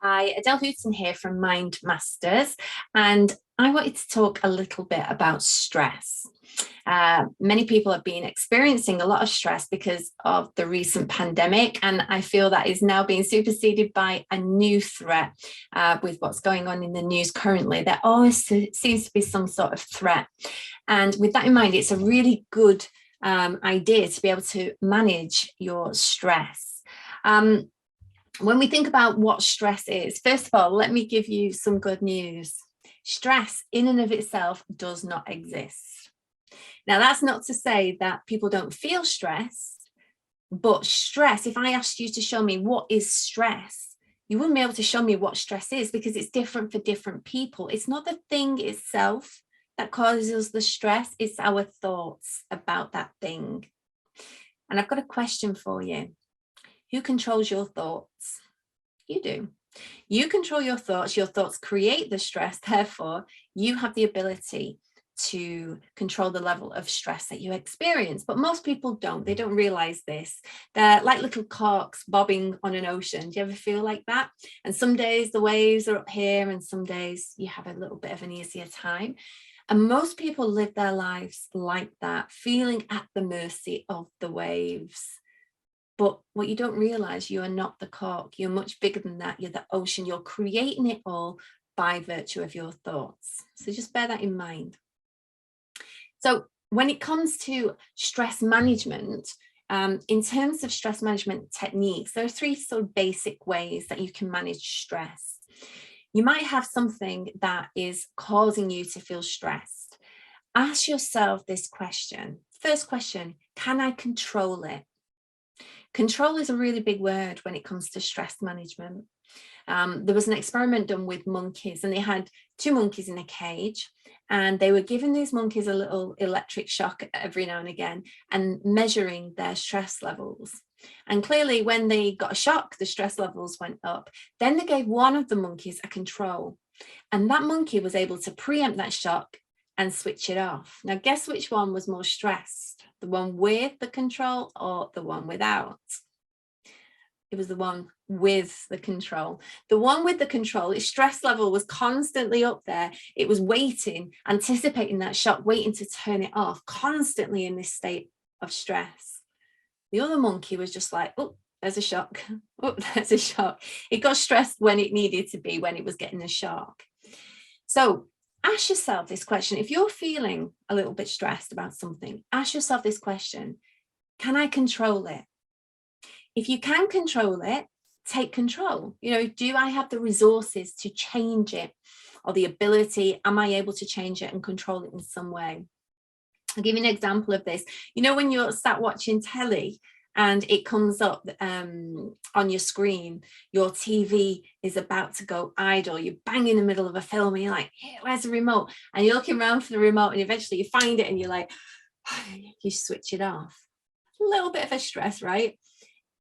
Hi, Adel Houten here from Mind Masters, and I wanted to talk a little bit about stress. Many people have been experiencing a lot of stress because of the recent pandemic, and I feel that is now being superseded by a new threat with what's going on in the news currently. There always seems to be some sort of threat. And with that in mind, it's a really good idea to be able to manage your stress. When we think about what stress is, first of all, let me give you some good news. Stress in and of itself does not exist. Now, that's not to say that people don't feel stress, but stress, if I asked you to show me what is stress, you wouldn't be able to show me what stress is because it's different for different people. It's not the thing itself that causes the stress, it's our thoughts about that thing. And I've got a question for you. Who controls your thoughts? You do. You control your thoughts create the stress, therefore you have the ability to control the level of stress that you experience. But most people don't, they don't realize this. They're like little corks bobbing on an ocean. Do you ever feel like that? And some days the waves are up here and some days you have a little bit of an easier time. And most people live their lives like that, feeling at the mercy of the waves. But what you don't realize, you are not the cork. You're much bigger than that. You're the ocean. You're creating it all by virtue of your thoughts. So just bear that in mind. So when it comes to stress management, in terms of stress management techniques, there are three sort of basic ways that you can manage stress. You might have something that is causing you to feel stressed. Ask yourself this question. First question, can I control it? Control is a really big word when it comes to stress management. There was an experiment done with monkeys, and they had two monkeys in a cage, and they were giving these monkeys a little electric shock every now and again and measuring their stress levels. And clearly when they got a shock, the stress levels went up. Then they gave one of the monkeys a control, and that monkey was able to preempt that shock and switch it off. Now, guess which one was more stressed? The one with the control or the one without? It was the one with the control. The one with the control, its stress level was constantly up there. It was waiting, anticipating that shock, waiting to turn it off, constantly in this state of stress. The other monkey was just like, oh, there's a shock. Oh, there's a shock. It got stressed when it needed to be, when it was getting a shock. So ask yourself this question. If you're feeling a little bit stressed about something, ask yourself this question. Can I control it? If you can control it, take control. Do I have the resources to change it, or the ability? Am I able to change it and control it in some way? I'll give you an example of this. When you're sat watching telly and it comes up on your screen, your TV is about to go idle, you're bang in the middle of a film and you're like, hey, where's the remote? And you're looking around for the remote and eventually you find it and you're like, you switch it off. A little bit of a stress, right?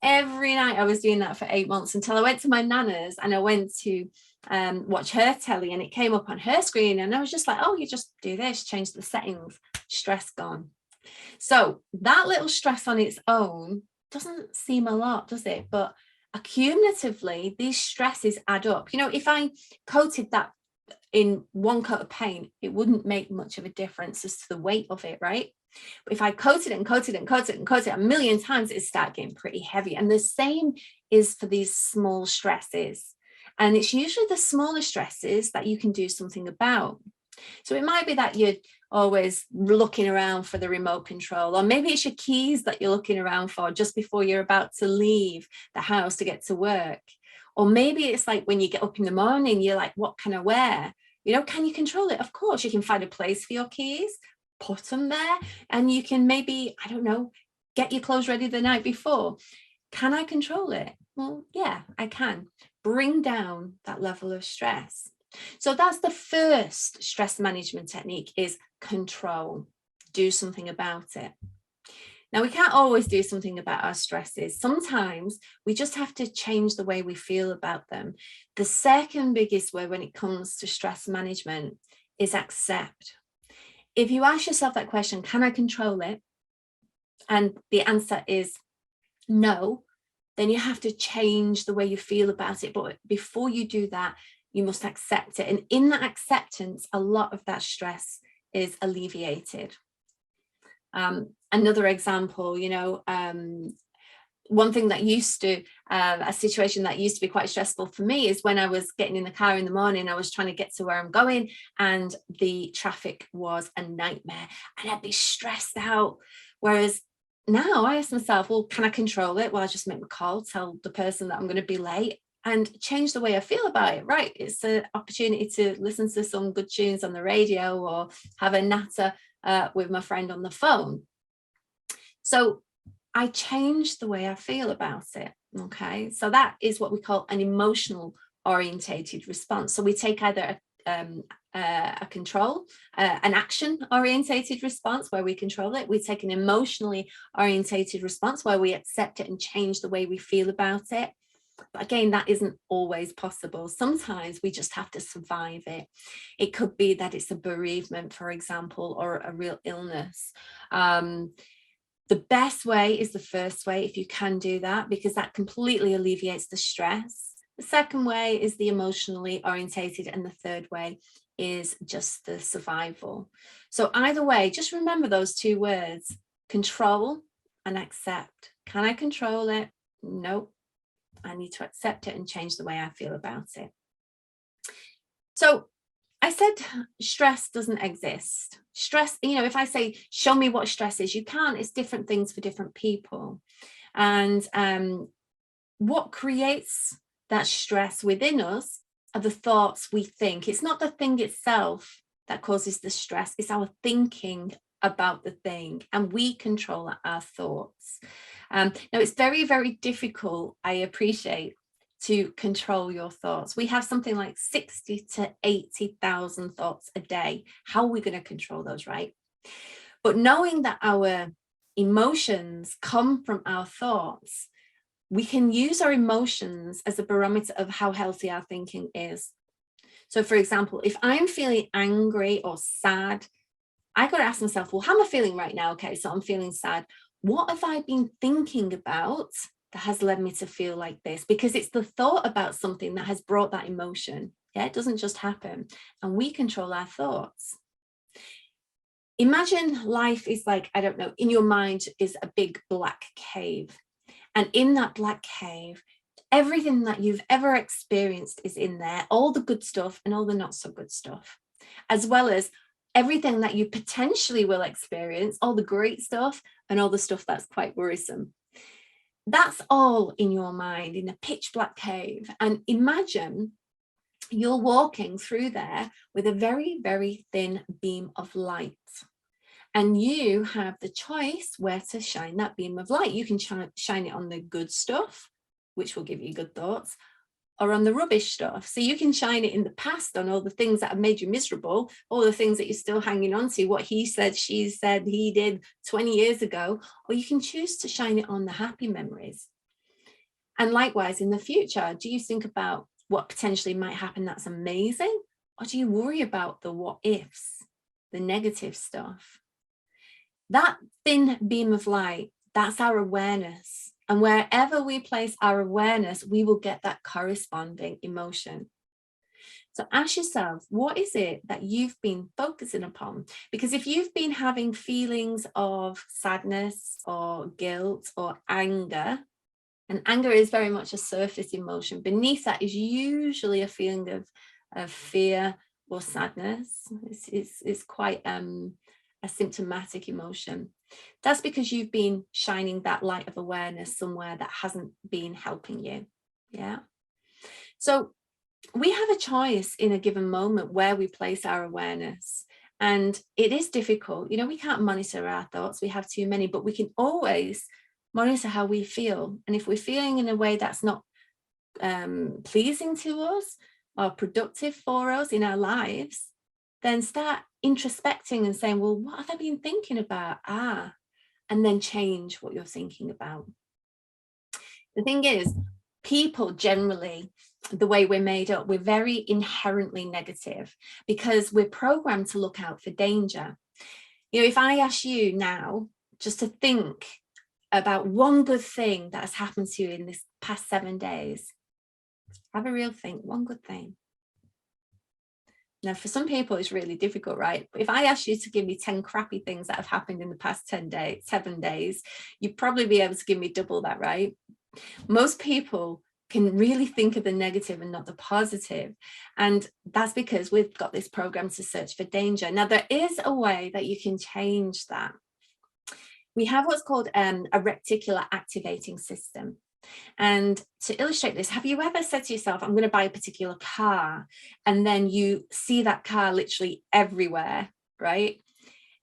Every night I was doing that for 8 months until I went to my nana's and I went to watch her telly, and it came up on her screen and I was just like, oh, you just do this, change the settings, stress gone. So that little stress on its own doesn't seem a lot, does it? But accumulatively, these stresses add up. If I coated that in one coat of paint, it wouldn't make much of a difference as to the weight of it, right? But if I coated it and coated it and coated it and coated it a million times, it starts getting pretty heavy. And the same is for these small stresses. And it's usually the smaller stresses that you can do something about. So it might be that you're always looking around for the remote control, or maybe it's your keys that you're looking around for just before you're about to leave the house to get to work. Or maybe it's like when you get up in the morning, you're like, what can I wear? Can you control it? Of course, you can find a place for your keys, put them there, and you can maybe, I don't know, get your clothes ready the night before. Can I control it? Well, yeah, I can. Bring down that level of stress. So that's the first stress management technique, is control. Do something about it. Now, we can't always do something about our stresses. Sometimes we just have to change the way we feel about them. The second biggest way when it comes to stress management is accept. If you ask yourself that question, can I control it? And the answer is no, then you have to change the way you feel about it. But before you do that, you must accept it. And in that acceptance, a lot of that stress is alleviated. Another example, one thing that a situation that used to be quite stressful for me is when I was getting in the car in the morning, I was trying to get to where I'm going and the traffic was a nightmare and I'd be stressed out. Whereas now I ask myself, well, can I control it? Well, I just make my call, tell the person that I'm going to be late and change the way I feel about it. Right. It's an opportunity to listen to some good tunes on the radio or have a natter with my friend on the phone. So I changed the way I feel about it. Okay, so that is what we call an emotional orientated response. So we take either a control, an action orientated response where we control it. We take an emotionally orientated response where we accept it and change the way we feel about it. But again, that isn't always possible. Sometimes we just have to survive it. It could be that it's a bereavement, for example, or a real illness. The best way is the first way, if you can do that, because that completely alleviates the stress. The second way is the emotionally orientated, and the third way is just the survival. So either way, just remember those two words, control and accept. Can I control it? No, I need to accept it and change the way I feel about it. So I said stress doesn't exist. Stress, if I say, show me what stress is, you can't. It's different things for different people. And what creates that stress within us are the thoughts we think. It's not the thing itself that causes the stress. It's our thinking about the thing, and we control our thoughts. Now, it's very, very difficult, I appreciate, to control your thoughts. We have something like 60 to 80,000 thoughts a day. How are we going to control those, right? But knowing that our emotions come from our thoughts, we can use our emotions as a barometer of how healthy our thinking is. So, for example, if I'm feeling angry or sad, I got to ask myself, well, how am I feeling right now? Okay, so I'm feeling sad. What have I been thinking about that has led me to feel like this? Because it's the thought about something that has brought that emotion. Yeah, it doesn't just happen. And we control our thoughts. Imagine life is like, I don't know, in your mind is a big black cave. And in that black cave, everything that you've ever experienced is in there, all the good stuff and all the not so good stuff, as well as everything that you potentially will experience, all the great stuff and all the stuff that's quite worrisome. That's all in your mind in a pitch black cave. And imagine you're walking through there with a very, very thin beam of light. And you have the choice where to shine that beam of light. You can shine it on the good stuff, which will give you good thoughts, or on the rubbish stuff. So you can shine it in the past on all the things that have made you miserable, all the things that you're still hanging on to, what he said, she said, he did 20 years ago, or you can choose to shine it on the happy memories. And likewise, in the future, do you think about what potentially might happen that's amazing? Or do you worry about the what ifs, the negative stuff? That thin beam of light, that's our awareness. And wherever we place our awareness, we will get that corresponding emotion. So ask yourself, what is it that you've been focusing upon? Because if you've been having feelings of sadness or guilt or anger, and anger is very much a surface emotion, beneath that is usually a feeling of fear or sadness. It's quite a symptomatic emotion. That's because you've been shining that light of awareness somewhere that hasn't been helping you. Yeah. So we have a choice in a given moment where we place our awareness. And it is difficult. We can't monitor our thoughts. We have too many, but we can always monitor how we feel. And if we're feeling in a way that's not pleasing to us or productive for us in our lives, then start introspecting and saying, well, what have I been thinking about? And then change what you're thinking about. The thing is, people generally, the way we're made up, we're very inherently negative because we're programmed to look out for danger. If I ask you now just to think about one good thing that has happened to you in this past 7 days. Have a real think, one good thing. Now, for some people, it's really difficult, right? If I asked you to give me 10 crappy things that have happened in the past 7 days, you'd probably be able to give me double that, right? Most people can really think of the negative and not the positive. And that's because we've got this program to search for danger. Now, there is a way that you can change that. We have what's called a reticular activating system. And to illustrate this, have you ever said to yourself, I'm going to buy a particular car, and then you see that car literally everywhere, right?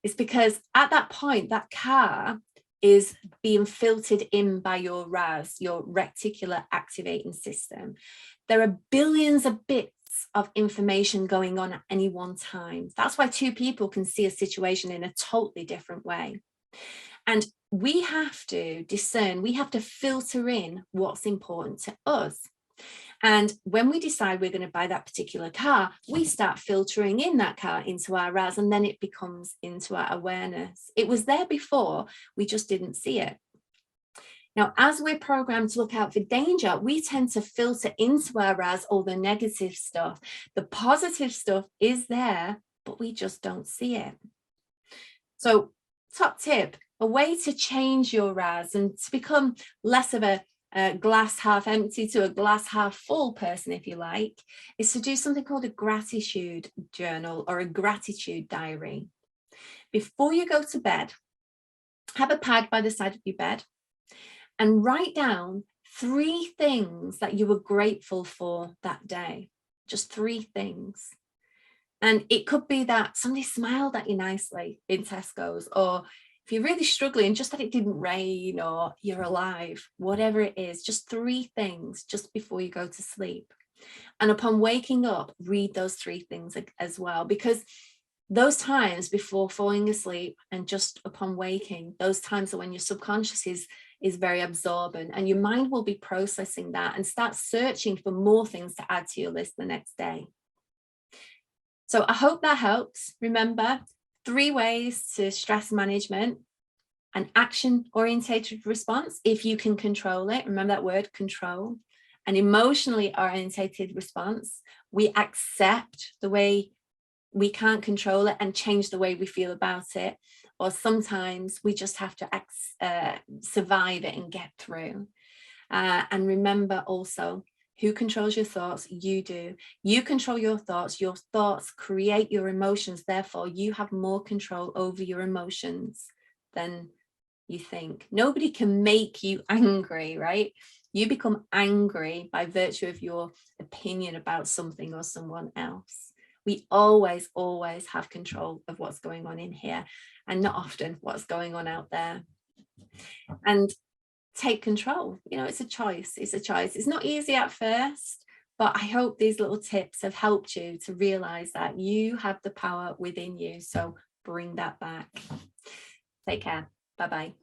It's because at that point, that car is being filtered in by your RAS, your reticular activating system. There are billions of bits of information going on at any one time. That's why two people can see a situation in a totally different way. And we have to discern, we have to filter in what's important to us. And when we decide we're going to buy that particular car, we start filtering in that car into our RAS, and then it becomes into our awareness. It was there before, we just didn't see it. Now, as we're programmed to look out for danger, we tend to filter into our RAS all the negative stuff. The positive stuff is there, but we just don't see it. So, top tip, a way to change your RAS and to become less of a glass half empty to a glass half full person, if you like, is to do something called a gratitude journal or a gratitude diary. Before you go to bed, have a pad by the side of your bed and write down 3 things that you were grateful for that day. Just 3 things. And it could be that somebody smiled at you nicely in Tesco's, or if you're really struggling, just that it didn't rain or you're alive, whatever it is, just 3 things just before you go to sleep. And upon waking up, read those 3 things as well, because those times before falling asleep and just upon waking, those times are when your subconscious is very absorbent, and your mind will be processing that and start searching for more things to add to your list the next day. So I hope that helps. Remember, 3 ways to stress management: an action-orientated response, if you can control it. Remember that word, control. An emotionally orientated response. We accept the way we can't control it and change the way we feel about it. Or sometimes we just have to survive it and get through. And remember also, who controls your thoughts? You do. You control your thoughts. Your thoughts create your emotions. Therefore, you have more control over your emotions than you think. Nobody can make you angry, right? You become angry by virtue of your opinion about something or someone else. We always, always have control of what's going on in here, and not often what's going on out there. And take control. You know, it's a choice. It's a choice. It's not easy at first, but I hope these little tips have helped you to realize that you have the power within you. So bring that back. Take care. Bye-bye.